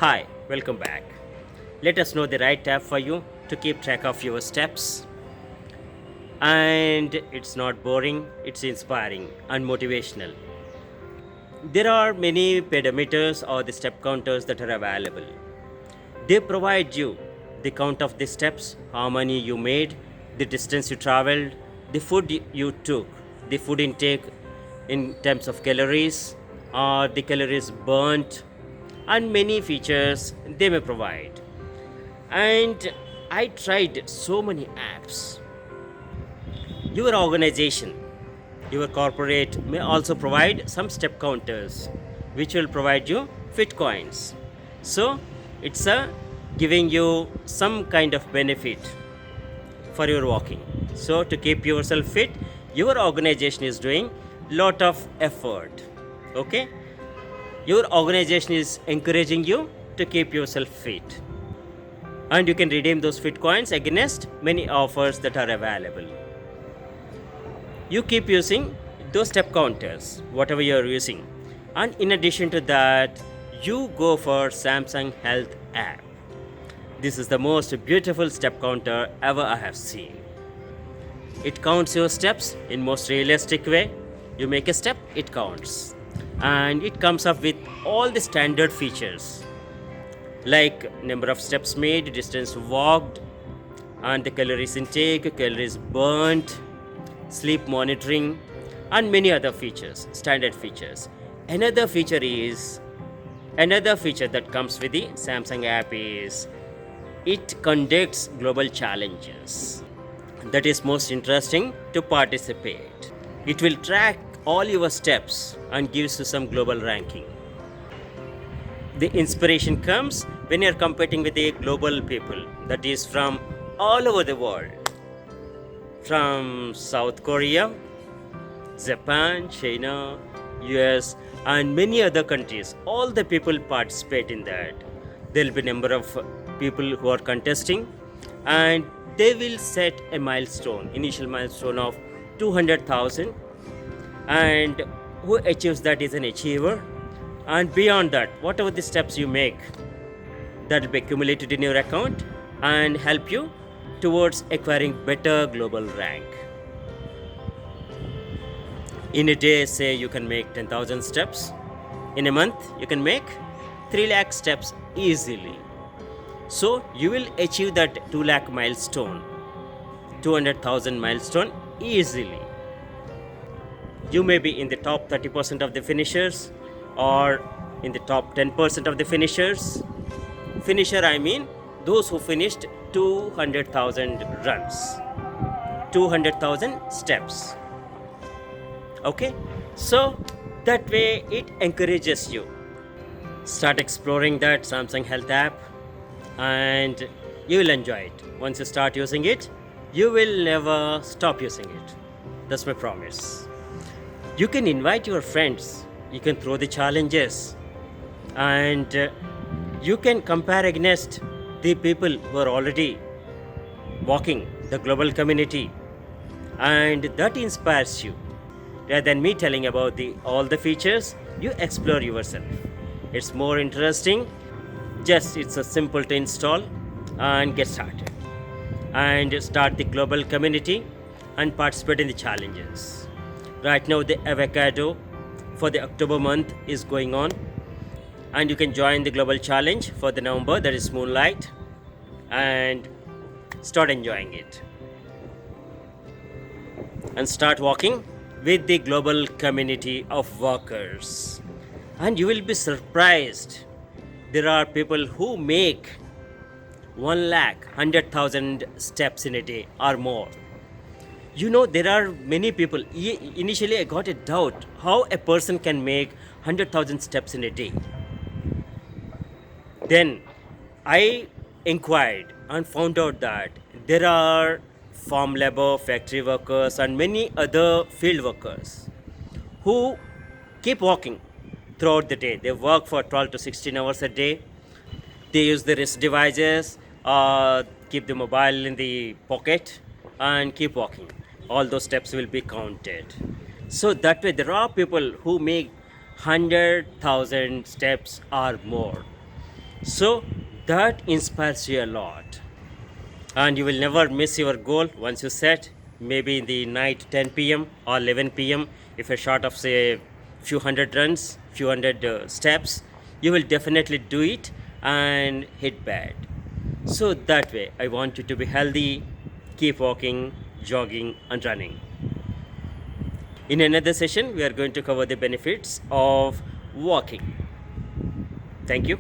Hi, welcome back. Let us know the right app for you to keep track of your steps. And it's not boring, it's inspiring and motivational. There are many pedometers or the step counters that are available. They provide you the count of the steps, how many you made, the distance you traveled, the food you took, the food intake in terms of calories, or the calories burnt, and many features they may provide. And I tried so many apps. Your organization, your corporate may also provide some step counters which will provide you fit coins. So it's a giving you some kind of benefit for your walking. So to keep yourself fit, your organization is doing lot of effort. Okay? Your organization is encouraging you to keep yourself fit. And you can redeem those fit coins against many offers that are available. You keep using those step counters, whatever you are using. And in addition to that, you go for Samsung Health app. This is the most beautiful step counter ever I have seen. It counts your steps in most realistic way. You make a step, it counts. And it comes up with all the standard features like number of steps made, distance walked, and the calories intake, calories burnt, sleep monitoring, and many other features, standard features. Another feature that comes with the Samsung app is it conducts global challenges. That is most interesting to participate. It will track all your steps and gives you some global ranking. The inspiration comes when you're competing with the global people, that is from all over the world, from South Korea, Japan, China, US, and many other countries. All the people participate in that. There will be number of people who are contesting, and they will set a milestone, initial milestone of 200,000, and who achieves that is an achiever. And beyond that, whatever the steps you make, that will be accumulated in your account and help you towards acquiring better global rank. In a day, say you can make 10,000 steps. In a month, you can make 3 lakh steps easily. So you will achieve that 2 lakh milestone, 200,000 milestone easily. You may be in the top 30% of the finishers or in the top 10% of the finishers. Finisher, I mean those who finished 200,000 runs, 200,000 steps. Okay, so that way it encourages you. Start exploring that Samsung Health app and you will enjoy it. Once you start using it, you will never stop using it. That's my promise. You can invite your friends, you can throw the challenges, and you can compare against the people who are already walking the global community, and that inspires you. Rather than me telling about all the features, you explore yourself. It's more interesting. Just it's a simple to install and get started and start the global community and participate in the challenges. Right now the avocado for the October month is going on, and you can join the global challenge for the November, that is Moonlight, and start enjoying it and start walking with the global community of walkers. And you will be surprised, there are people who make 1 lakh 100,000 steps in a day or more. You know, there are many people. Initially, I got a doubt how a person can make 100,000 steps in a day. Then I inquired and found out that there are farm labor, factory workers, and many other field workers who keep walking throughout the day. They work for 12 to 16 hours a day. They use the wrist devices, keep the mobile in the pocket, and keep walking. All those steps will be counted. So that way, there are people who make 100,000 steps or more. So that inspires you a lot. And you will never miss your goal once you set, maybe in the night 10 p.m. or 11 p.m. If you're short of say few hundred runs, few hundred steps, you will definitely do it and hit bad. So that way I want you to be healthy, keep walking, jogging and running. In another session we are going to cover the benefits of walking. Thank you.